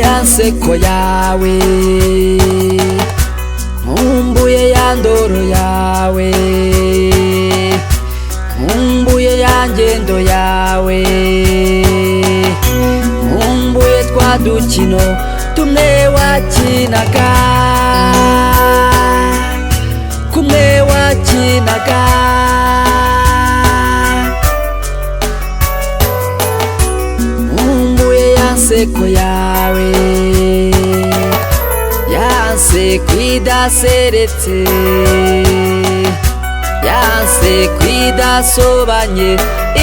ya nseko yawe, nkumbuye ya ndoro yawe, nkumbuye ya ngendo yawe, nkumbuye twa dukino tumwe wakinaga, kumwe wakinaga. Nkumbuye ya nseko yawe, ya nseko idaseretse, ya nseko idasobanye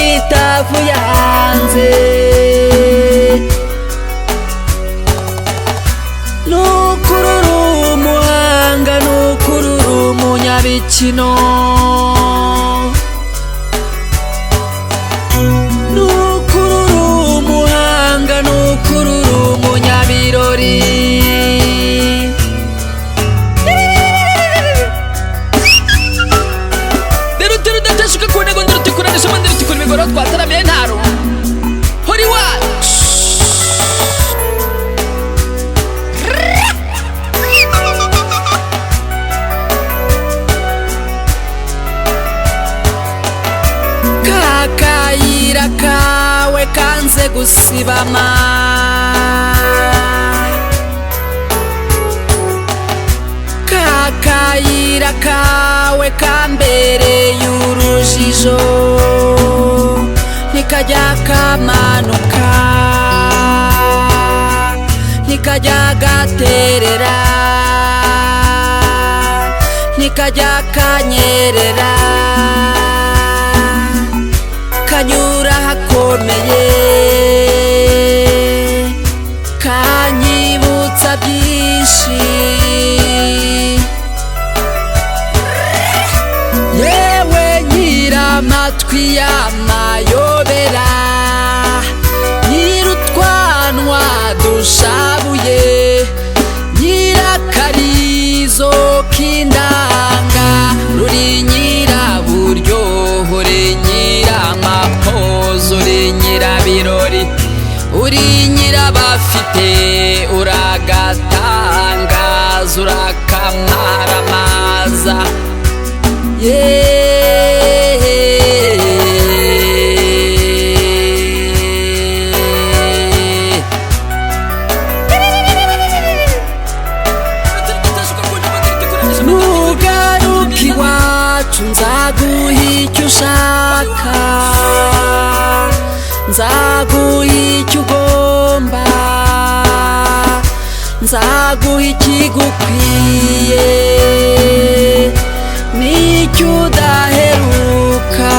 itavuye hanze. Nukurura umuhanga, nukurura umunyabikino, nukurura umuhanga, nukurura umunyabirori. Derutera udatashuka ku ntego, nderutikuranije mo, nderutikura imigoro twataramiye ntaro hori wacu. Kakayira kawe kanze gusibama, kakayira kawe kambereye urujijo, ntikajya kamanuka, ntikajya gaterera, ntikajya kanyerera, kanyura hakomeye, kanyibutsa byinshi. Yewe nyiramatwi y'amayobera, nyirutwanwa dushabuye, nyirakarizo k'indanga, ruri nyiraburyoho, uri nyiramapozo, uri nyirabirori, uri nyirabafite, uragatangaza, urakamaramaza. Nugaruka iwacu nzaguha icyo ushaka, nzaguha icyo ugomba, nzaguha ikigukwiye n'icyo udaheruka.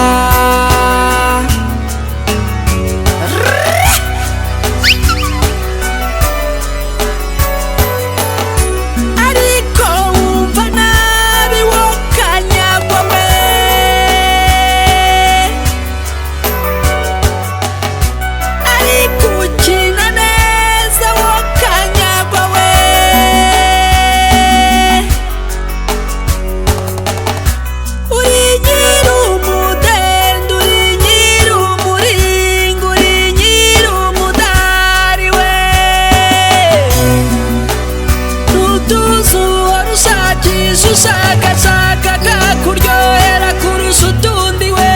Ariko wumva nabi wo kanyagwa we, ariko ukina neza wo kanyagwa we. Uri nyir'umudende, uri nyir'umuringa, uri nyir'umudari we. Nutuzi uhora ushakisha, ushakashaka kakuryohera kurusha utundi we.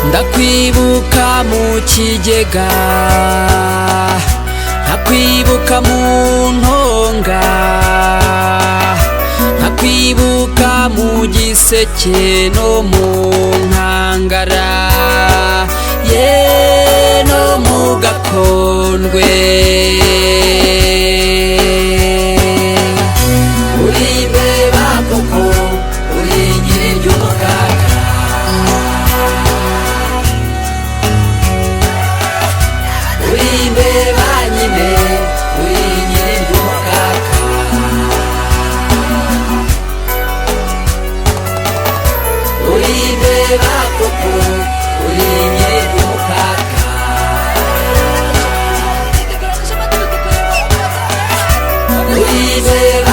Ndakwibuka mu kigega, nkakwibuka mu ntonga, nkakwibuka mu giseke no mu nkangara, ye no mu gakondwe. Uri imbeba koko, uri nyir'iry'umugaka, uri imbeba nyine, uri nyir'iry'umugaka, uri imbeba koko, uri nyir'iry'umugaka. Uri imbeba